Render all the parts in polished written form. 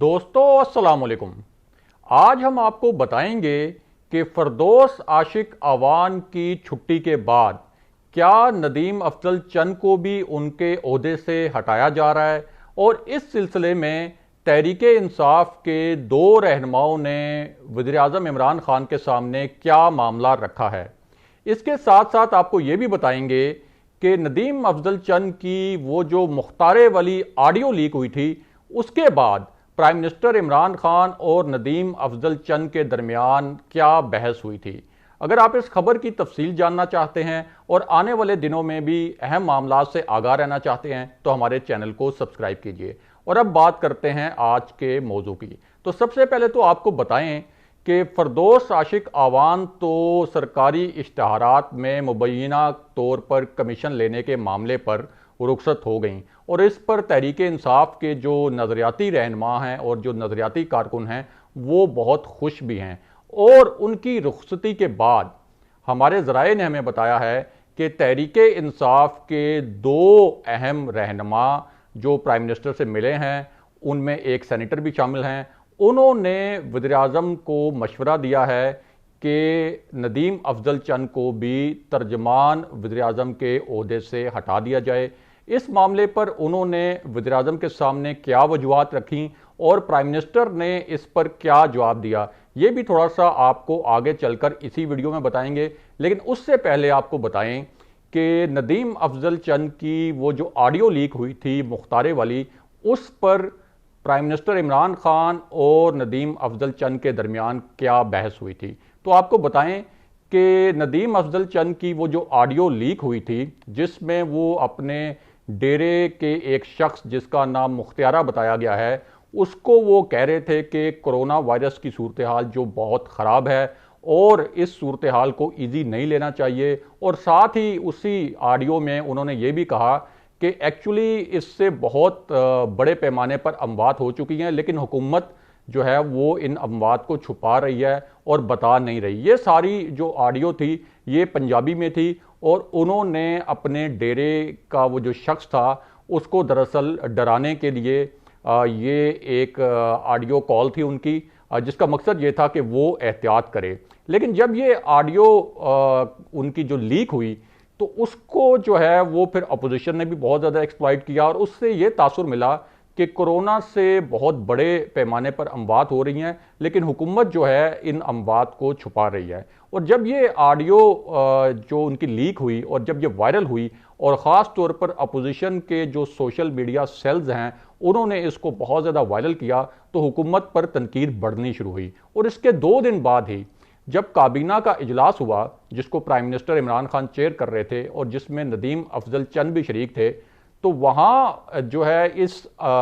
दोस्तों अस्सलाम वालेकुम। आज हम आपको बताएंगे कि फरदौस आशिक अवान की छुट्टी के बाद क्या नदीम अफजल चंद को भी उनके ओहदे से हटाया जा रहा है और इस सिलसिले में तहरीके इंसाफ के दो रहनुमाओं ने वज़ीर-ए-आज़म इमरान खान के सामने क्या मामला रखा है। इसके साथ साथ आपको ये भी बताएंगे कि नदीम अफजल चंद की वो जो मुख्तार वली ऑडियो लीक हुई थी उसके बाद प्राइम मिनिस्टर इमरान खान और नदीम अफजल चंद के दरमियान क्या बहस हुई थी। अगर आप इस खबर की तफसील जानना चाहते हैं और आने वाले दिनों में भी अहम मामला से आगाह रहना चाहते हैं तो हमारे चैनल को सब्सक्राइब कीजिए। और अब बात करते हैं आज के मौजू की। तो सबसे पहले तो आपको बताएं कि फरदौस आशिक अवान तो सरकारी इश्तहारात में मुबैना तौर पर कमीशन लेने के मामले पर रुखसत हो गई और इस पर तहरीके इंसाफ के जो नज़रियाती रहनुमा हैं और जो नज़रियाती कारकुन हैं वो बहुत खुश भी हैं। और उनकी रुखसती के बाद हमारे ज़राए ने हमें बताया है कि तहरीके इंसाफ के दो अहम रहनुमा जो प्राइम मिनिस्टर से मिले हैं उनमें एक सेनेटर भी शामिल हैं। उन्होंने वज़ीर-ए-आज़म को मशवरा दिया है कि नदीम अफजल चंद को भी तर्जमान वज़ीर-ए-आज़म के ओहदे से हटा दिया जाए। इस मामले पर उन्होंने वज़ीर-ए-आज़म के सामने क्या वजूहात रखी और प्राइम मिनिस्टर ने इस पर क्या जवाब दिया, ये भी थोड़ा सा आपको आगे चलकर इसी वीडियो में बताएंगे। लेकिन उससे पहले आपको बताएं कि नदीम अफजल चंद की वो जो ऑडियो लीक हुई थी मुख्तार वाली, उस पर प्राइम मिनिस्टर इमरान खान और नदीम अफजल चंद के दरमियान क्या बहस हुई थी। तो आपको बताएं कि नदीम अफजल चंद की वो जो ऑडियो लीक हुई थी जिसमें वो अपने डेरे के एक शख्स जिसका नाम मुख्तियारा बताया गया है उसको वो कह रहे थे कि कोरोना वायरस की सूरत हाल जो बहुत ख़राब है और इस सूरत हाल को ईजी नहीं लेना चाहिए। और साथ ही उसी ऑडियो में उन्होंने ये भी कहा कि एक्चुअली इससे बहुत बड़े पैमाने पर अमवात हो चुकी हैं लेकिन हुकूमत जो है वो इन अमवात को छुपा रही है और बता नहीं रही। ये सारी जो ऑडियो थी ये पंजाबी में थी और उन्होंने अपने डेरे का वो जो शख्स था उसको दरअसल डराने के लिए ये एक ऑडियो कॉल थी उनकी जिसका मकसद ये था कि वो एहतियात करे। लेकिन जब ये ऑडियो उनकी जो लीक हुई तो उसको जो है वो फिर अपोजिशन ने भी बहुत ज़्यादा एक्सप्लॉइट किया और उससे ये तासुर मिला कि कोरोना से बहुत बड़े पैमाने पर अमवात हो रही हैं लेकिन हुकूमत जो है इन अमवात को छुपा रही है। और जब ये ऑडियो जो उनकी लीक हुई और जब ये वायरल हुई और ख़ास तौर पर अपोजिशन के जो सोशल मीडिया सेल्स हैं उन्होंने इसको बहुत ज़्यादा वायरल किया तो हुकूमत पर तनकीद बढ़नी शुरू हुई। और इसके 2 दिन बाद ही जब काबीना का इजलास हुआ जिसको prime minister Imran Khan chair कर रहे थे और जिसमें नदीम अफजल चंद भी शरीक थे, तो वहाँ जो है इस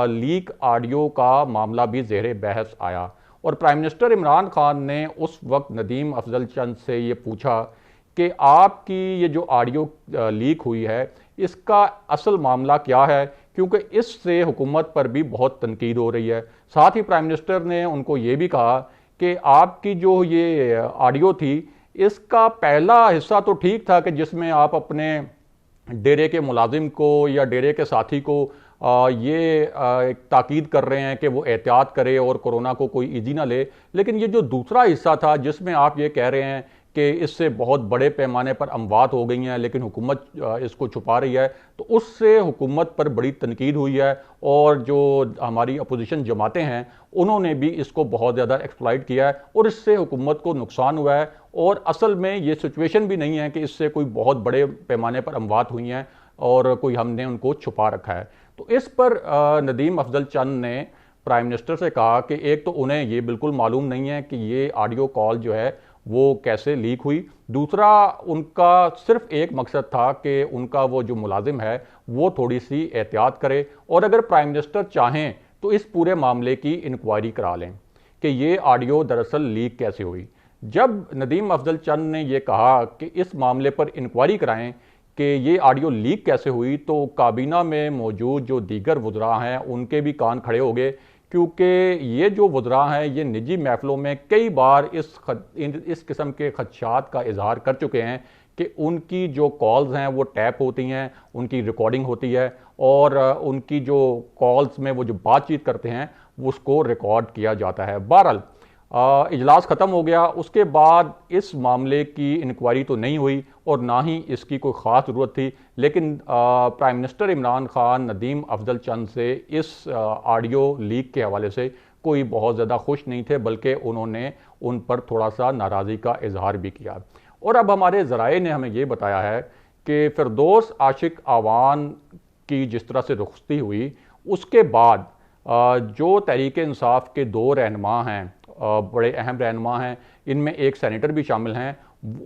लीक ऑडियो का मामला भी ज़ेरे बहस आया और प्राइम मिनिस्टर इमरान खान ने उस वक्त नदीम अफजल चंद से ये पूछा कि आपकी ये जो ऑडियो लीक हुई है इसका असल मामला क्या है, क्योंकि इससे हुकूमत पर भी बहुत तनकीद हो रही है। साथ ही प्राइम मिनिस्टर ने उनको ये भी कहा कि आपकी जो ये ऑडियो थी इसका पहला हिस्सा तो ठीक था कि जिसमें आप अपने डेरे के मुलाजिम को या डेरे के साथी को ये एक ताकीद कर रहे हैं कि वो एहतियात करे और कोरोना को कोई ईजी ना ले। लेकिन ये जो दूसरा हिस्सा था जिसमें आप ये कह रहे हैं कि इससे बहुत बड़े पैमाने पर अमवात हो गई हैं लेकिन हुकूमत इसको छुपा रही है, तो उससे हुकूमत पर बड़ी तनकीद हुई है और जो हमारी अपोजिशन जमातें हैं उन्होंने भी इसको बहुत ज़्यादा एक्सप्लॉइट किया है और इससे हुकूमत को नुकसान हुआ है। और असल में ये सिचुएशन भी नहीं है कि इससे कोई बहुत बड़े पैमाने पर अमवात हुई हैं और कोई हमने उनको छुपा रखा है। तो इस पर नदीम अफजल चंद ने प्राइम मिनिस्टर से कहा कि एक तो उन्हें ये बिल्कुल मालूम नहीं है कि ये ऑडियो कॉल जो है वो कैसे लीक हुई, दूसरा उनका सिर्फ एक मकसद था कि उनका वो जो मुलाजिम है वो थोड़ी सी एहतियात करे और अगर प्राइम मिनिस्टर चाहें तो इस पूरे मामले की इंक्वायरी करा लें कि ये ऑडियो दरअसल लीक कैसे हुई। जब नदीम अफजल चंद ने ये कहा कि इस मामले पर इंक्वायरी कराएं कि ये ऑडियो लीक कैसे हुई, तो काबीना में मौजूद जो दीगर वज़रा हैं उनके भी कान खड़े हो गए, क्योंकि ये जो वज़रा हैं ये निजी महफिलों में कई बार इस किस्म के खदशात का इजहार कर चुके हैं कि उनकी जो कॉल्स हैं वो टैप होती हैं, उनकी रिकॉर्डिंग होती है और उनकी जो कॉल्स में वो जो बातचीत करते हैं उसको रिकॉर्ड किया जाता है। बहरहाल इजलास ख़त्म हो गया, उसके बाद इस मामले की इंक्वायरी तो नहीं हुई और ना ही इसकी कोई ख़ास ज़रूरत थी, लेकिन प्राइम मिनिस्टर इमरान खान नदीम अफजल चंद से इस ऑडियो लीक के हवाले से कोई बहुत ज़्यादा खुश नहीं थे, बल्कि उन्होंने उन पर थोड़ा सा नाराज़गी का इजहार भी किया। और अब हमारे ज़राए ने हमें ये बताया है कि फिरदौस आशिक आवान की जिस तरह से रुखसती हुई, उसके बाद जो तहरीक इंसाफ के दो रहनुमा हैं, बड़े अहम रहनुमा हैं, इनमें एक सेनेटर भी शामिल हैं,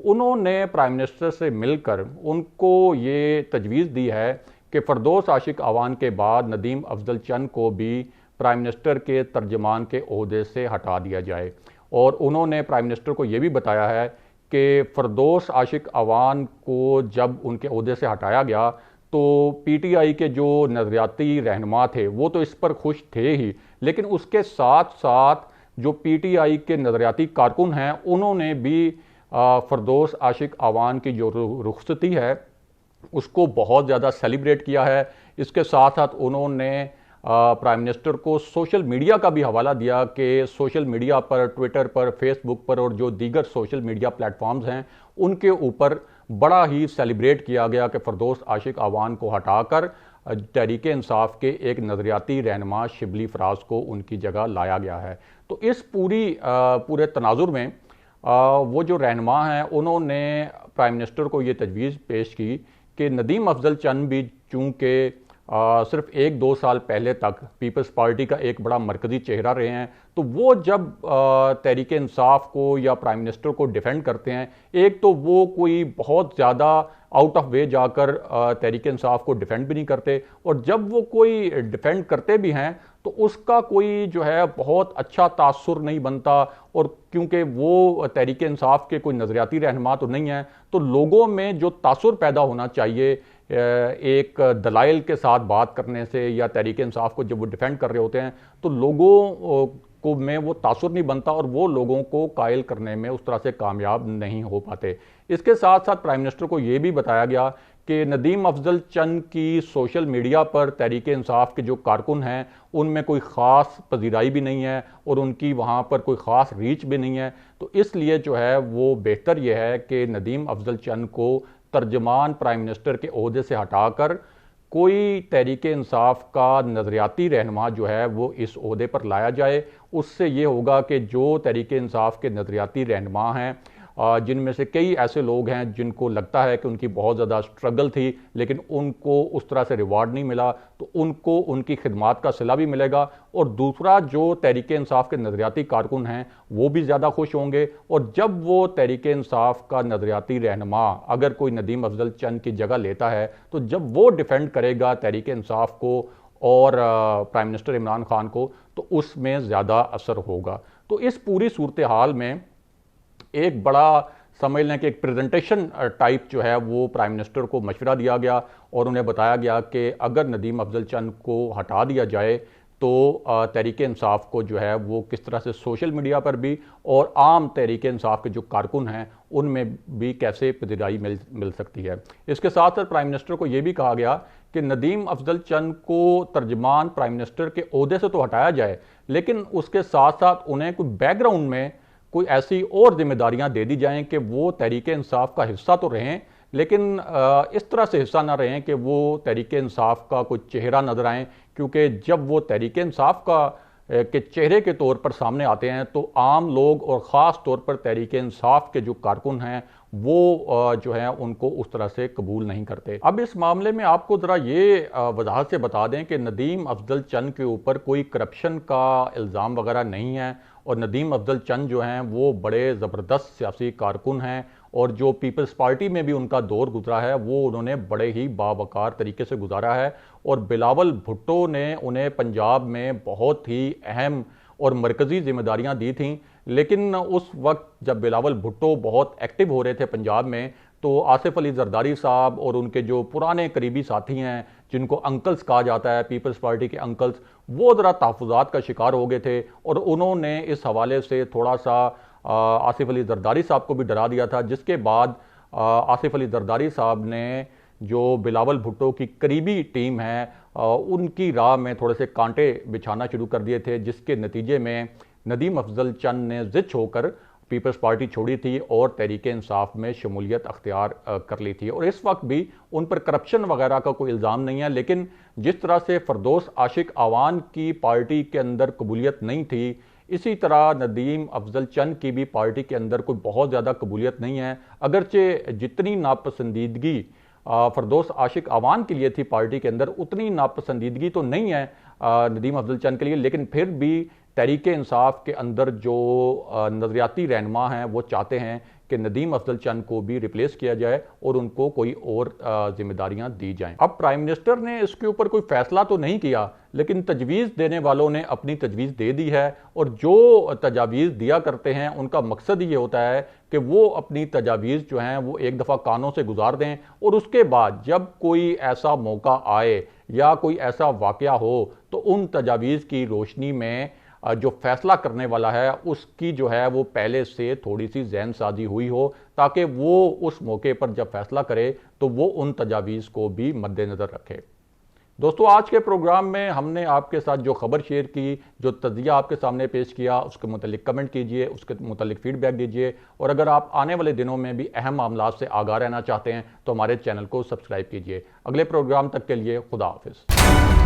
उन्होंने प्राइम मिनिस्टर से मिलकर उनको ये तजवीज़ दी है कि फिरदौस आशिक आवान के बाद नदीम अफजल चंद को भी प्राइम मिनिस्टर के तर्जमान के ओहदे से हटा दिया जाए। और उन्होंने प्राइम मिनिस्टर को ये भी बताया है कि फिरदौस आशिक आवान को जब उनके ओहदे से हटाया गया तो पीटीआई के जो नज़रियाती रहनुमा थे वो तो इस पर खुश थे ही, लेकिन उसके साथ साथ जो पीटीआई के नज़रियाती कारकुन हैं उन्होंने भी फिरदौस आशिक आवान की जो रुखसती है उसको बहुत ज़्यादा सेलिब्रेट किया है। इसके साथ साथ उन्होंने प्राइम मिनिस्टर को सोशल मीडिया का भी हवाला दिया कि सोशल मीडिया पर, ट्विटर पर, फेसबुक पर और जो दीगर सोशल मीडिया प्लेटफॉर्म्स हैं उनके ऊपर बड़ा ही सेलिब्रेट किया गया कि फिरदौस आशिक आवान को हटाकर तहरीक इंसाफ के एक नज़रियाती रहनुमा शिबली फराज को उनकी जगह लाया गया है। तो इस पूरे तनाजुर में वो जो रहनुमा हैं उन्होंने प्राइम मिनिस्टर को ये तजवीज़ पेश की कि नदीम अफजल चंद भी चूँकि सिर्फ 1-2 साल पहले तक पीपल्स पार्टी का एक बड़ा मरकज़ी चेहरा रहे हैं, तो वो जब तहरीक इंसाफ को या प्राइम मिनिस्टर को डिफेंड करते हैं, एक तो वो कोई बहुत ज़्यादा आउट ऑफ वे जाकर तहरीक इंसाफ को डिफेंड भी नहीं करते, और जब वो कोई डिफेंड करते भी हैं तो उसका कोई जो है बहुत अच्छा तासुर नहीं बनता। और क्योंकि वो तहरीक इंसाफ के कोई नज़रियाती रहनुमा तो नहीं है, तो लोगों में जो तासुर पैदा होना चाहिए एक दलाइल के साथ बात करने से या तहरीक इंसाफ को जब वो डिफेंड कर रहे होते हैं तो लोगों को में वो तासुर नहीं बनता और वो लोगों को कायल करने में उस तरह से कामयाब नहीं हो पाते। इसके साथ साथ प्राइम मिनिस्टर को ये भी बताया गया कि नदीम अफजल चंद की सोशल मीडिया पर तहरीक इंसाफ के जो कारकुन हैं उनमें कोई ख़ास पजीराई भी नहीं है और उनकी वहाँ पर कोई ख़ास रीच भी नहीं है। तो इसलिए जो है वो बेहतर यह है कि नदीम अफजल चंद को तर्जमान प्राइम मिनिस्टर के ओहदे से हटाकर कोई तहरीक इंसाफ का नज़रियाती रहनुमा जो है वो इस ओहदे पर लाया जाए। उससे ये होगा कि जो तहरीक इंसाफ के नज़रियाती रहनुमा हैं, जिनमें से कई ऐसे लोग हैं जिनको लगता है कि उनकी बहुत ज़्यादा स्ट्रगल थी लेकिन उनको उस तरह से रिवार्ड नहीं मिला, तो उनको उनकी खिदमात का सिला भी मिलेगा। और दूसरा, जो तहरीक इंसाफ के नज़रियाती कारकुन हैं वो भी ज़्यादा खुश होंगे। और जब वो तहरीक इंसाफ का नज़रियाती रहनुमा अगर कोई नदीम अफजल चंद की जगह लेता है तो जब वो डिफेंड करेगा तहरीक इंसाफ को और प्राइम मिनिस्टर इमरान खान को तो उसमें ज़्यादा असर होगा। तो इस पूरी सूरत हाल में एक बड़ा समझ लें कि एक प्रेजेंटेशन टाइप जो है वो प्राइम मिनिस्टर को मशवरा दिया गया और उन्हें बताया गया कि अगर नदीम अफजल चंद को हटा दिया जाए तो तहरीक इंसाफ को जो है वो किस तरह से सोशल मीडिया पर भी और आम तहरीक इंसाफ के जो कारकुन हैं उनमें भी कैसे पजीराई मिल सकती है। इसके साथ साथ प्राइम मिनिस्टर को ये भी कहा गया कि नदीम अफजल चंद को तर्जमान प्राइम मिनिस्टर के ओहदे से तो हटाया जाए, लेकिन उसके साथ साथ उन्हें कोई बैकग्राउंड में कोई ऐसी और जिम्मेदारियां दे दी जाएं कि वो तहरीक इंसाफ का हिस्सा तो रहें लेकिन इस तरह से हिस्सा ना रहें कि वो तहरीक इंसाफ का कोई चेहरा नजर आए। क्योंकि जब वो तहरीक इंसाफ के चेहरे के तौर पर सामने आते हैं तो आम लोग और ख़ास तौर पर तहरीक इंसाफ के जो कारकुन हैं वो जो है उनको उस तरह से कबूल नहीं करते। अब इस मामले में आपको ज़रा ये वजाहत से बता दें कि नदीम अफजल चंद के ऊपर कोई करप्शन का इल्ज़ाम वगैरह नहीं है और नदीम अफजल चंद जो हैं वो बड़े ज़बरदस्त सियासी कारकुन हैं और जो पीपल्स पार्टी में भी उनका दौर गुजरा है वो उन्होंने बड़े ही बावकार तरीके से गुजारा है। और बिलावल भुट्टो ने उन्हें पंजाब में बहुत ही अहम और मरकज़ी जिम्मेदारियां दी थीं, लेकिन उस वक्त जब बिलावल भुट्टो बहुत एक्टिव हो रहे थे पंजाब में तो आसिफ अली जरदारी साहब और उनके जो पुराने करीबी साथी हैं जिनको अंकल्स कहा जाता है, पीपल्स पार्टी के अंकल्स, वो ज़रा तहफ़्फ़ुज़ात का शिकार हो गए थे और उन्होंने इस हवाले से थोड़ा सा आसिफ अली जरदारी साहब को भी डरा दिया था। जिसके बाद आसिफ अली जरदारी साहब ने जो बिलावल भुट्टो की करीबी टीम है उनकी राह में थोड़े से कांटे बिछाना शुरू कर दिए थे, जिसके नतीजे में नदीम अफजल चंद ने जिद होकर पीपल्स पार्टी छोड़ी थी और तहरीक इंसाफ में शमूलियत अख्तियार कर ली थी। और इस वक्त भी उन पर करप्शन वगैरह का कोई इल्ज़ाम नहीं है, लेकिन जिस तरह से फरदौस आशिक आवान की पार्टी के अंदर कबूलियत नहीं थी, इसी तरह नदीम अफजल चंद की भी पार्टी के अंदर कोई बहुत ज़्यादा कबूलियत नहीं है। अगरचे जितनी नापसंदीदगी फरदौस आशिक आवान के लिए थी पार्टी के अंदर, उतनी नापसंदीदगी तो नहीं है नदीम अफजल चंद के लिए, लेकिन फिर भी तहरीक इंसाफ के अंदर जो नजरियाती रहनुमा हैं वो चाहते हैं कि नदीम अफजल चंद को भी रिप्लेस किया जाए और उनको कोई और जिम्मेदारियां दी जाएं। अब प्राइम मिनिस्टर ने इसके ऊपर कोई फैसला तो नहीं किया, लेकिन तजवीज़ देने वालों ने अपनी तजवीज़ दे दी है, और जो तजावीज़ दिया करते हैं उनका मकसद ये होता है कि वो अपनी तजावीज़ जो हैं वो एक दफ़ा कानों से गुजार दें, और उसके बाद जब कोई ऐसा मौका आए या कोई ऐसा वाक़या हो तो उन तजावीज़ की रोशनी में जो फैसला करने वाला है उसकी जो है वो पहले से थोड़ी सी ज़हन साजी हुई हो, ताकि वो उस मौके पर जब फैसला करे तो वो उन तजावीज़ को भी मद्देनज़र रखे। दोस्तों, आज के प्रोग्राम में हमने आपके साथ जो खबर शेयर की, जो तज़किया आपके सामने पेश किया, उसके मुतालिक कमेंट कीजिए, उसके मुतालिक फीडबैक दीजिए, और अगर आप आने वाले दिनों में भी अहम मामलात से आगाह रहना चाहते हैं तो हमारे चैनल को सब्सक्राइब कीजिए। अगले प्रोग्राम तक के लिए खुदा हाफिज़।